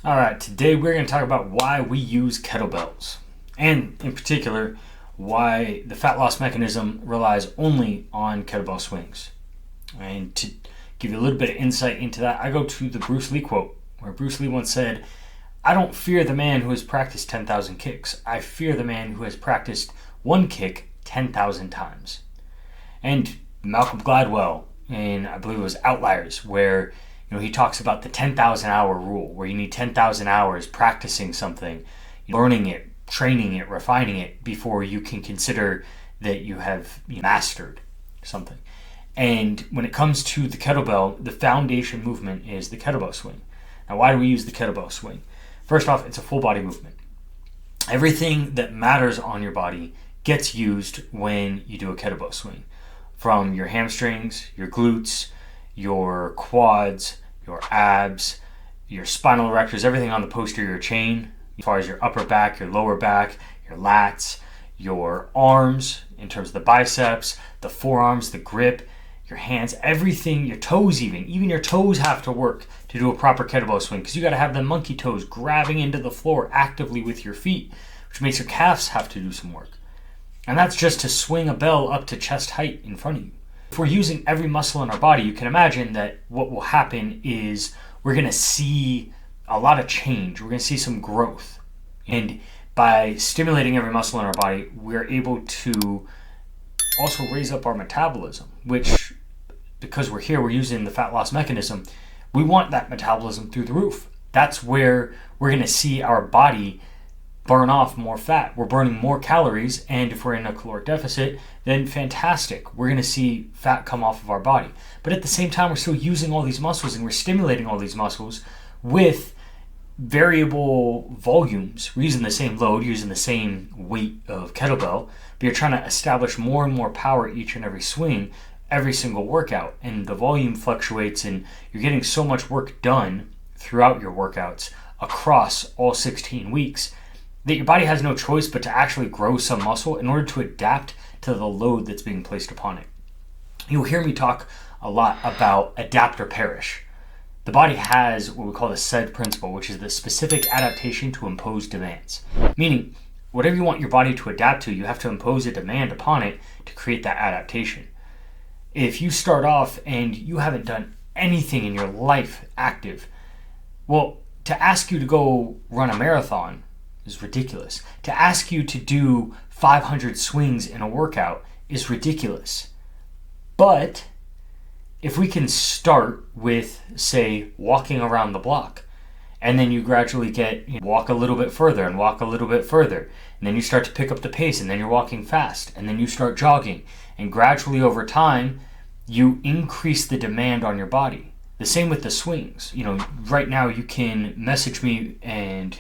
All right, today we're going to talk about why we use kettlebells, and in particular, why the fat loss mechanism relies only on kettlebell swings. And to give you a little bit of insight into that, I go to the Bruce Lee quote, where Bruce Lee once said, "I don't fear the man who has practiced 10,000 kicks. I fear the man who has practiced one kick 10,000 times." And Malcolm Gladwell, in I believe it was Outliers, where he talks about the 10,000 hour rule, where you need 10,000 hours practicing something, learning it, training it, refining it before you can consider that you have mastered something. And when it comes to the kettlebell, the foundation movement is the kettlebell swing. Now, why do we use the kettlebell swing? First off, it's a full body movement. Everything that matters on your body gets used when you do a kettlebell swing. From your hamstrings, your glutes, your quads, your abs, your spinal erectors, everything on the posterior chain, as far as your upper back, your lower back, your lats, your arms, in terms of the biceps, the forearms, the grip, your hands, everything, your toes even your toes have to work to do a proper kettlebell swing, because you got to have the monkey toes grabbing into the floor actively with your feet, which makes your calves have to do some work. And that's just to swing a bell up to chest height in front of you. If we're using every muscle in our body, you can imagine that what will happen is we're going to see a lot of change. We're going to see some growth. And by stimulating every muscle in our body, we're able to also raise up our metabolism, which, because we're using the fat loss mechanism, we want that metabolism through the roof. That's where we're going to see our body burn off more fat. We're burning more calories, and if we're in a caloric deficit, then fantastic. We're going to see fat come off of our body. But at the same time, we're still using all these muscles and we're stimulating all these muscles with variable volumes. We're using the same load, using the same weight of kettlebell, but you're trying to establish more and more power each and every swing, every single workout. And the volume fluctuates, and you're getting so much work done throughout your workouts across all 16 weeks that your body has no choice but to actually grow some muscle in order to adapt to the load that's being placed upon it. You'll hear me talk a lot about adapt or perish. The body has what we call the SAID principle, which is the specific adaptation to impose demands. Meaning, whatever you want your body to adapt to, you have to impose a demand upon it to create that adaptation. If you start off and you haven't done anything in your life active, well, to ask you to go run a marathon is ridiculous. To ask you to do 500 swings in a workout is ridiculous. But if we can start with, say, walking around the block, and then you gradually walk a little bit further and walk a little bit further, and then you start to pick up the pace, and then you're walking fast, and then you start jogging, and gradually over time, you increase the demand on your body. The same with the swings. Right now you can message me and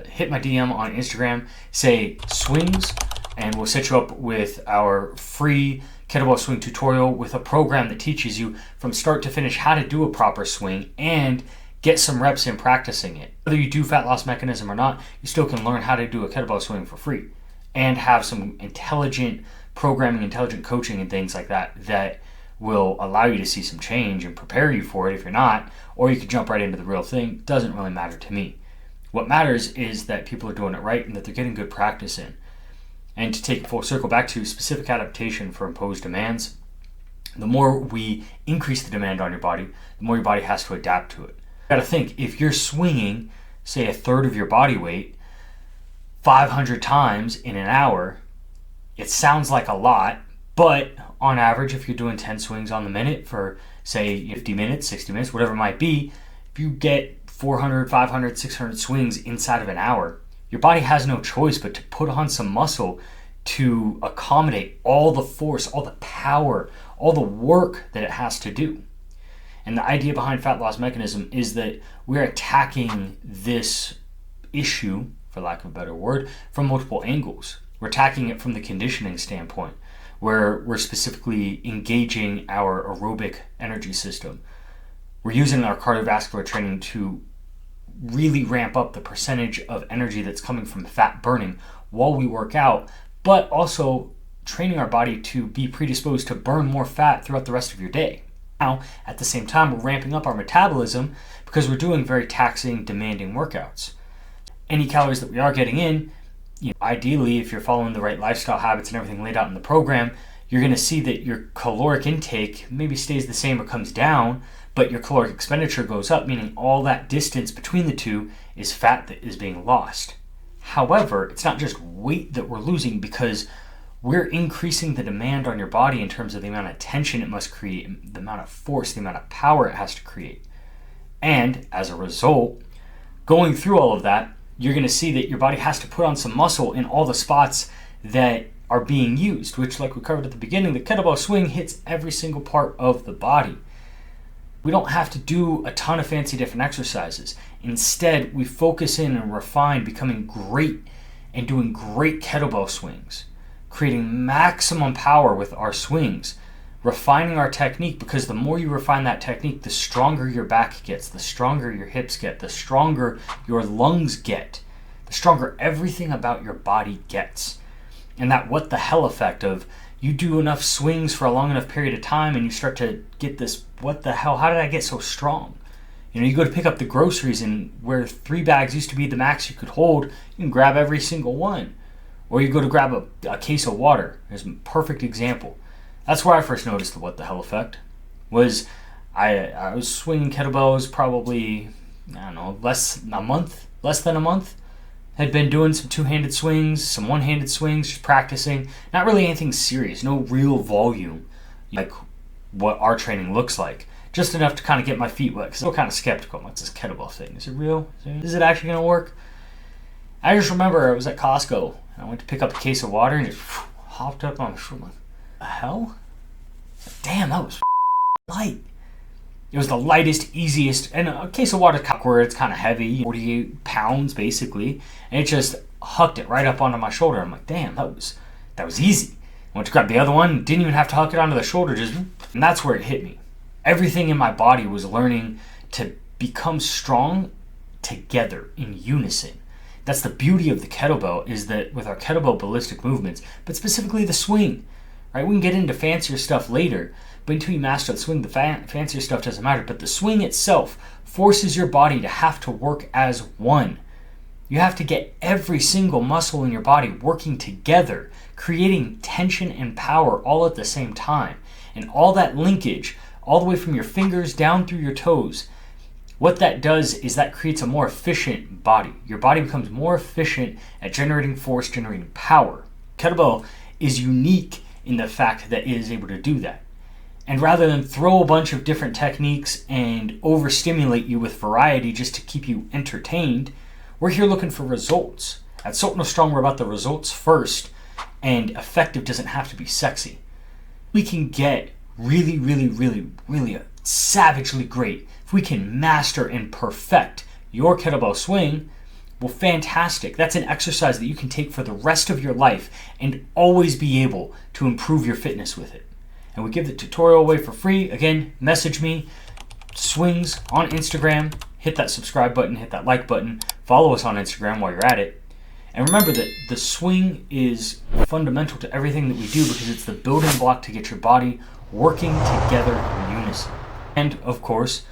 hit my DM on Instagram, say swings, and we'll set you up with our free kettlebell swing tutorial with a program that teaches you from start to finish how to do a proper swing and get some reps in practicing it. Whether you do fat loss mechanism or not, you still can learn how to do a kettlebell swing for free and have some intelligent programming, intelligent coaching and things like that will allow you to see some change and prepare you for it if you're not, or you can jump right into the real thing. Doesn't really matter to me. What matters is that people are doing it right and that they're getting good practice in. And to take full circle back to specific adaptation for imposed demands, the more we increase the demand on your body, the more your body has to adapt to it. You gotta think, if you're swinging, say, a third of your body weight 500 times in an hour, it sounds like a lot, but on average, if you're doing 10 swings on the minute for, say, 50 minutes, 60 minutes, whatever it might be, if you get 400, 500, 600 swings inside of an hour, your body has no choice but to put on some muscle to accommodate all the force, all the power, all the work that it has to do. And the idea behind fat loss mechanism is that we're attacking this issue, for lack of a better word, from multiple angles. We're attacking it from the conditioning standpoint, where we're specifically engaging our aerobic energy system. We're using our cardiovascular training to really ramp up the percentage of energy that's coming from fat burning while we work out, but also training our body to be predisposed to burn more fat throughout the rest of your day. Now, at the same time, we're ramping up our metabolism because we're doing very taxing, demanding workouts. Any calories that we are getting in, ideally, if you're following the right lifestyle habits and everything laid out in the program, you're going to see that your caloric intake maybe stays the same or comes down, but your caloric expenditure goes up, meaning all that distance between the two is fat that is being lost. However, it's not just weight that we're losing, because we're increasing the demand on your body in terms of the amount of tension it must create, the amount of force, the amount of power it has to create. And as a result, going through all of that, you're going to see that your body has to put on some muscle in all the spots that are being used, which, like we covered at the beginning, the kettlebell swing hits every single part of the body. We don't have to do a ton of fancy different exercises. Instead, we focus in and refine becoming great and doing great kettlebell swings, creating maximum power with our swings, refining our technique, because the more you refine that technique, the stronger your back gets, the stronger your hips get, the stronger your lungs get, the stronger everything about your body gets. And that what the hell effect of you do enough swings for a long enough period of time and you start to get this, what the hell, how did I get so strong? You go to pick up the groceries, and where 3 bags used to be the max you could hold, you can grab every single one. Or you go to grab a case of water. There's a perfect example. That's where I first noticed the what the hell effect. I was swinging kettlebells probably, less than a month. Had been doing some two-handed swings, some one-handed swings, just practicing. Not really anything serious, no real volume, like what our training looks like. Just enough to kind of get my feet wet, because I'm kind of skeptical. What's this kettlebell thing? Is it real? Is it actually going to work? I just remember I was at Costco, and I went to pick up a case of water and just hopped up on the shoulder. Like, the hell? Damn, that was light. It was the lightest, easiest, and a case of water where it's kind of heavy, 48 pounds basically, and it just hucked it right up onto my shoulder. I'm like, damn, that was easy. I went to grab the other one, didn't even have to huck it onto the shoulder, and that's where it hit me. Everything in my body was learning to become strong together in unison. That's the beauty of the kettlebell, is that with our kettlebell ballistic movements, but specifically the swing, right? We can get into fancier stuff later, but until you master the swing, the fancier stuff doesn't matter. But the swing itself forces your body to have to work as one. You have to get every single muscle in your body working together, creating tension and power all at the same time. And all that linkage, all the way from your fingers down through your toes, what that does is that creates a more efficient body. Your body becomes more efficient at generating force, generating power. Kettlebell is unique in the fact that it is able to do that. And rather than throw a bunch of different techniques and overstimulate you with variety just to keep you entertained, we're here looking for results. At Sultan of Strong, we're about the results first, and effective doesn't have to be sexy. We can get really, really, really, really savagely great if we can master and perfect your kettlebell swing. Well, fantastic. That's an exercise that you can take for the rest of your life and always be able to improve your fitness with it. And we give the tutorial away for free. Again, message me, swings on Instagram, hit that subscribe button, hit that like button, follow us on Instagram while you're at it. And remember that the swing is fundamental to everything that we do, because it's the building block to get your body working together in unison. And of course,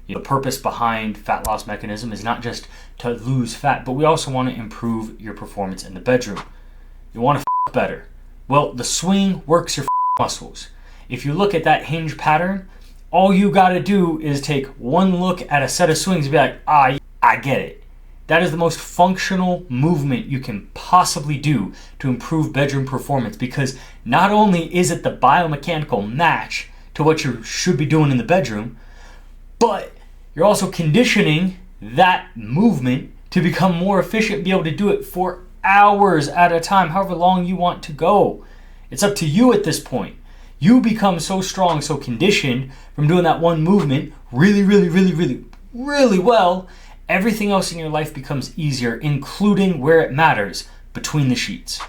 the purpose behind fat loss mechanism is not just to lose fat, but we also want to improve your performance in the bedroom. You want to better. Well, the swing works your muscles. If you look at that hinge pattern, all you got to do is take one look at a set of swings and be like, I get it. That is the most functional movement you can possibly do to improve bedroom performance, because not only is it the biomechanical match to what you should be doing in the bedroom, but you're also conditioning that movement to become more efficient and be able to do it for hours at a time, however long you want to go. It's up to you at this point. You become so strong, so conditioned from doing that one movement really, really, really, really, really well, everything else in your life becomes easier, including where it matters, between the sheets.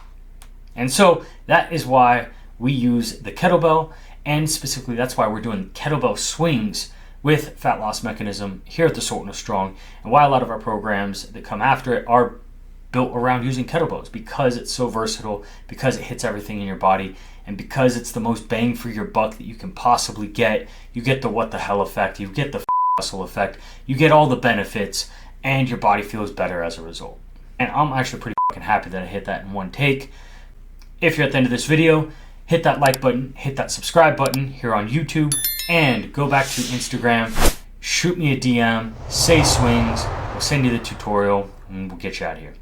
And so that is why we use the kettlebell, and specifically that's why we're doing kettlebell swings with Fat Loss Mechanism here at the Sultan of Strong, and why a lot of our programs that come after it are built around using kettlebells, because it's so versatile, because it hits everything in your body, And because it's the most bang for your buck that you can possibly get, you get the what the hell effect, you get the muscle effect, you get all the benefits, and your body feels better as a result. And I'm actually pretty fucking happy that I hit that in one take. If you're at the end of this video, hit that like button, hit that subscribe button here on YouTube, and go back to Instagram, shoot me a DM, say swings, we'll send you the tutorial, and we'll get you out of here.